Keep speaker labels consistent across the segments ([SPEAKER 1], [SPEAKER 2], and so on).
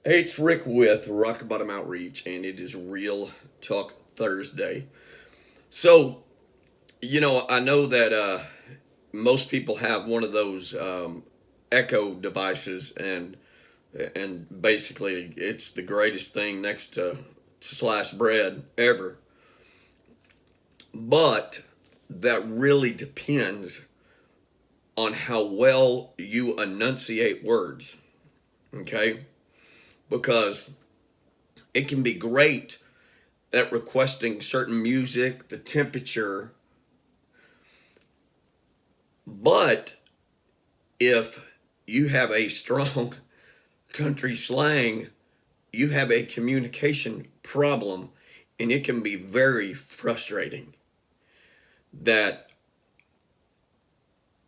[SPEAKER 1] Hey, it's Rick with Rock Bottom Outreach, and it is Real Talk Thursday. So, I know that most people have one of those Echo devices, and basically, it's the greatest thing next to sliced bread ever. But that really depends on how well you enunciate words. Okay, because it can be great at requesting certain music, the temperature. But if you have a strong country slang, you have a communication problem, and it can be very frustrating. That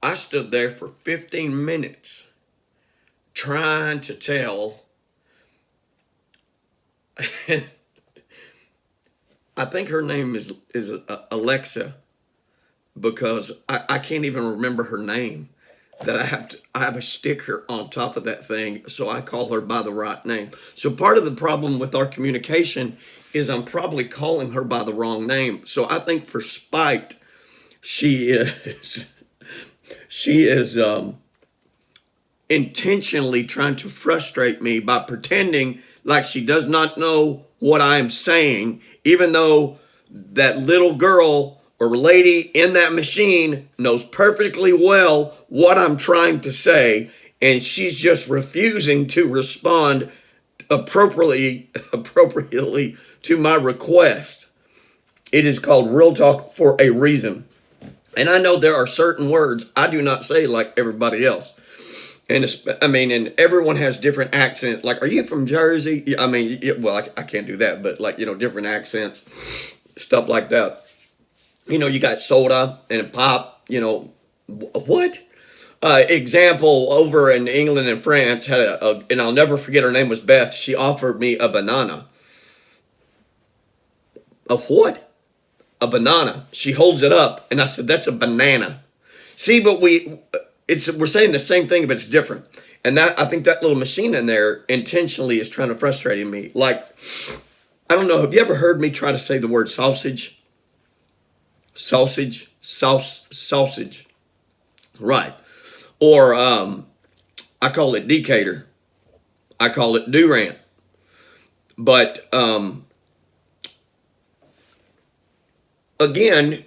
[SPEAKER 1] I stood there for 15 minutes trying to tell, I think her name is Alexa, because I can't even remember her name. That I have a sticker on top of that thing, so I call her by the right name. So part of the problem with our communication is I'm probably calling her by the wrong name. So I think for spite, she is she is intentionally trying to frustrate me by pretending like she does not know what I'm saying, even though that little girl or lady in that machine knows perfectly well what I'm trying to say, and she's just refusing to respond appropriately to my request. It is called Real Talk for a reason. And I know there are certain words I do not say like everybody else. And and everyone has different accent. Like, are you from Jersey? I mean, well, I can't do that, but like, different accents, stuff like that. You got soda and pop. What? Example, over in England and France, had and I'll never forget, her name was Beth. She offered me a banana. A what? A banana. She holds it up, and I said, "That's a banana." See, but we're saying the same thing, but it's different. And that, I think that little machine in there intentionally is trying to frustrate me. Like, I don't know. Have you ever heard me try to say the word sausage? Sausage. Right. Or I call it Decatur. I call it Durant. But again,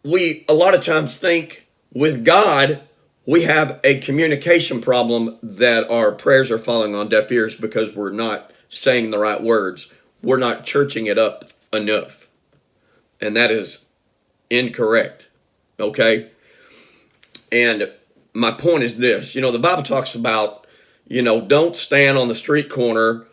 [SPEAKER 1] we a lot of times think with God we have a communication problem, that our prayers are falling on deaf ears because we're not saying the right words. We're not churching it up enough. And that is incorrect. Okay? And my point is this. The Bible talks about, don't stand on the street corner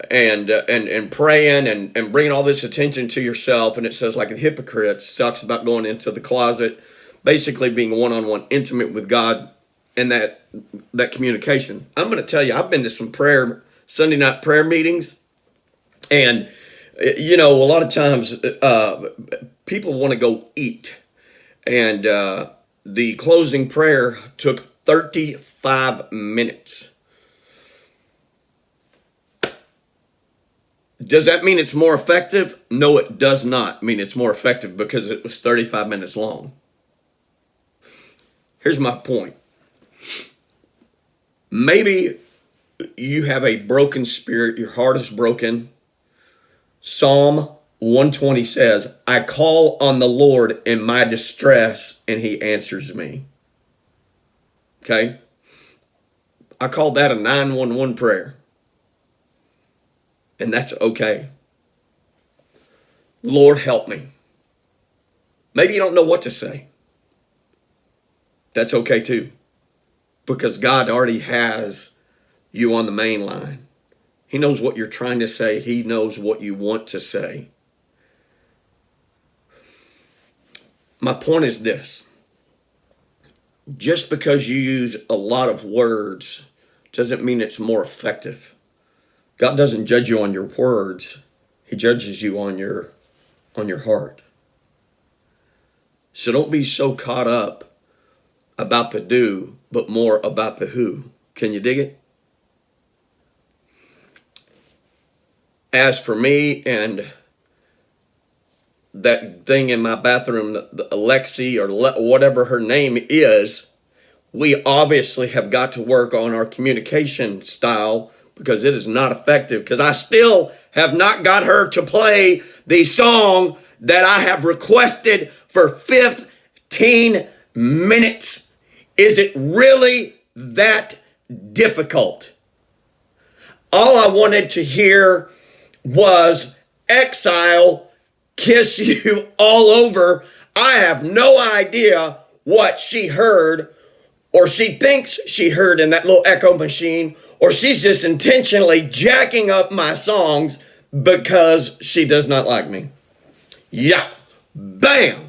[SPEAKER 1] and praying and bringing all this attention to yourself. And it says, like the hypocrites, talks about going into the closet, basically being one-on-one intimate with God, and that communication. I'm going to tell you, I've been to some Sunday night prayer meetings, and a lot of times people want to go eat, and the closing prayer took 35 minutes. Does that mean it's more effective? No, it does not mean it's more effective, because it was 35 minutes long. Here's my point. Maybe you have a broken spirit, your heart is broken. Psalm 120 says, I call on the Lord in my distress, and he answers me. Okay? I call that a 911 prayer. And that's okay. Lord, help me. Maybe you don't know what to say. That's okay too, because God already has you on the main line. He knows what you're trying to say. He knows what you want to say. My point is this. Just because you use a lot of words doesn't mean it's more effective. God doesn't judge you on your words. He judges you on your heart. So don't be so caught up about the do, but more about the who. Can you dig it? As for me and that thing in my bathroom, the Alexi or whatever her name is, we obviously have got to work on our communication style because it is not effective. Because I still have not got her to play the song that I have requested for 15 minutes. Is it really that difficult? All I wanted to hear was Exile, Kiss You All Over. I have no idea what she heard or she thinks she heard in that little echo machine, or she's just intentionally jacking up my songs because she does not like me. Yeah, bam.